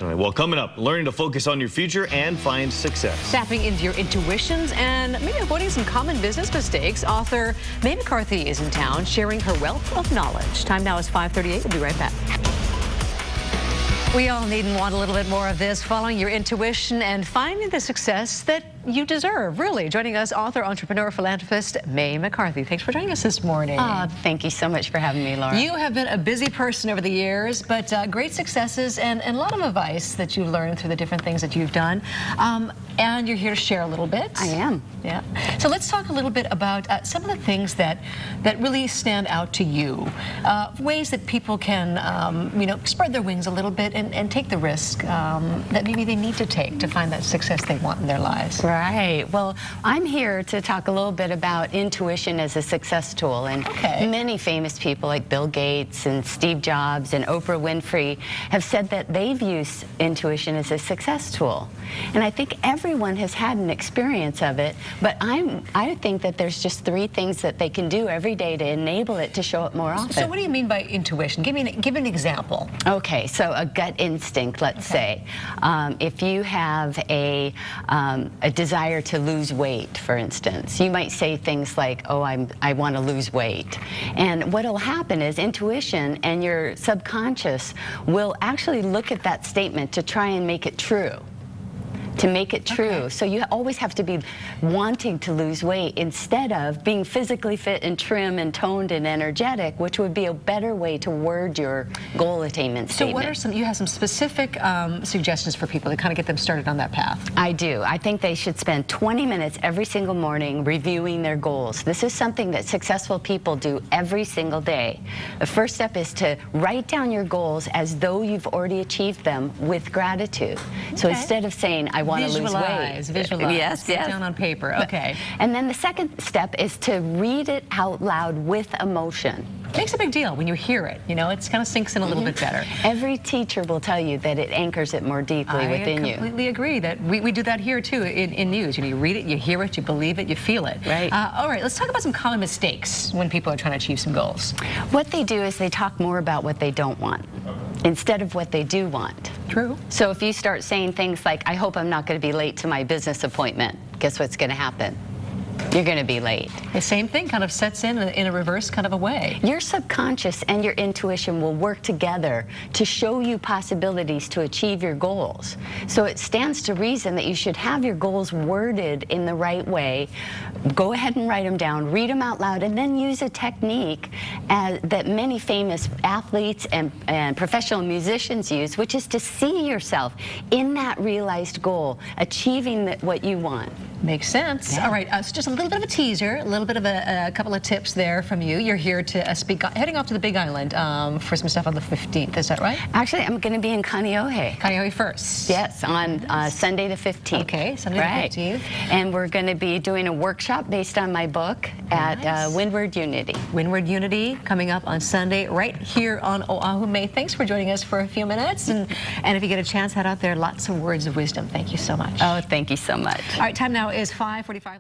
Well, coming up, learning to focus on your future and find success. Tapping into your intuitions and maybe avoiding some common business mistakes. Author McCarthy is in town sharing her wealth of knowledge. Time now is 5:38. We'll be right back. We all need and want a little bit more of this, following your intuition and finding the success that you deserve, really. Joining us, author, entrepreneur, philanthropist, McCarthy. Thanks for joining us this morning. Thank you so much for having me, Laura. You have been a busy person over the years, but great successes and a lot of advice that you've learned through the different things that you've done. And you're here to share a little bit. I am. Yeah. So let's talk a little bit about some of the things that really stand out to you. Ways that people can, spread their wings a little bit and take the risk that maybe they need to take to find that success they want in their lives. Right. Well, I'm here to talk a little bit about intuition as a success tool. And many famous people like Bill Gates and Steve Jobs and Oprah Winfrey have said that they've used intuition as a success tool. And I think everyone has had an experience of it, but I think that there's just 3 things that they can do every day to enable it to show up more often. So what do you mean by intuition? Give an example. Okay, so a gut instinct, let's say. If you have a desire to lose weight, for instance, you might say things like, oh, I want to lose weight. And what'll happen is intuition and your subconscious will actually look at that statement to try and make it true. So you always have to be wanting to lose weight instead of being physically fit and trim and toned and energetic, which would be a better way to word your goal attainment statement. So what are you have some specific suggestions for people to kind of get them started on that path? I do. I think they should spend 20 minutes every single morning reviewing their goals. This is something that successful people do every single day. The first step is to write down your goals as though you've already achieved them with gratitude. So instead of saying, I want to lose weight. Visualize. Yes. Down on paper. Okay. And then the second step is to read it out loud with emotion. Makes a big deal when you hear it. You know, it kind of sinks in a little bit better. Every teacher will tell you that it anchors it more deeply within you. I completely agree that we do that here too in news. You know, you read it, you hear it, you believe it, you feel it. Right. All right, let's talk about some common mistakes when people are trying to achieve some goals. What they do is they talk more about what they don't want instead of what they do want. True. So if you start saying things like, I hope I'm not going to be late to my business appointment, guess what's going to happen? You're going to be late. The same thing kind of sets in a reverse kind of a way. Your subconscious and your intuition will work together to show you possibilities to achieve your goals. So it stands to reason that you should have your goals worded in the right way. Go ahead and write them down, read them out loud, and then use a technique that many famous athletes and professional musicians use, which is to see yourself in that realized goal, achieving what you want. Makes sense. Yeah. All right, so just a little bit of a teaser, a little bit of a couple of tips there from you. You're here to speak, heading off to the Big Island for some stuff on the 15th. Is that right? Actually, I'm going to be in Kaneohe. Kaneohe first. Yes, on Sunday the 15th. Okay, Sunday the 15th. And we're going to be doing a workshop based on my book at Windward Unity. Windward Unity coming up on Sunday right here on Oahu. May, thanks for joining us for a few minutes. And if you get a chance, head out there. Lots of words of wisdom. Thank you so much. Oh, thank you so much. All right, time now is 5:45.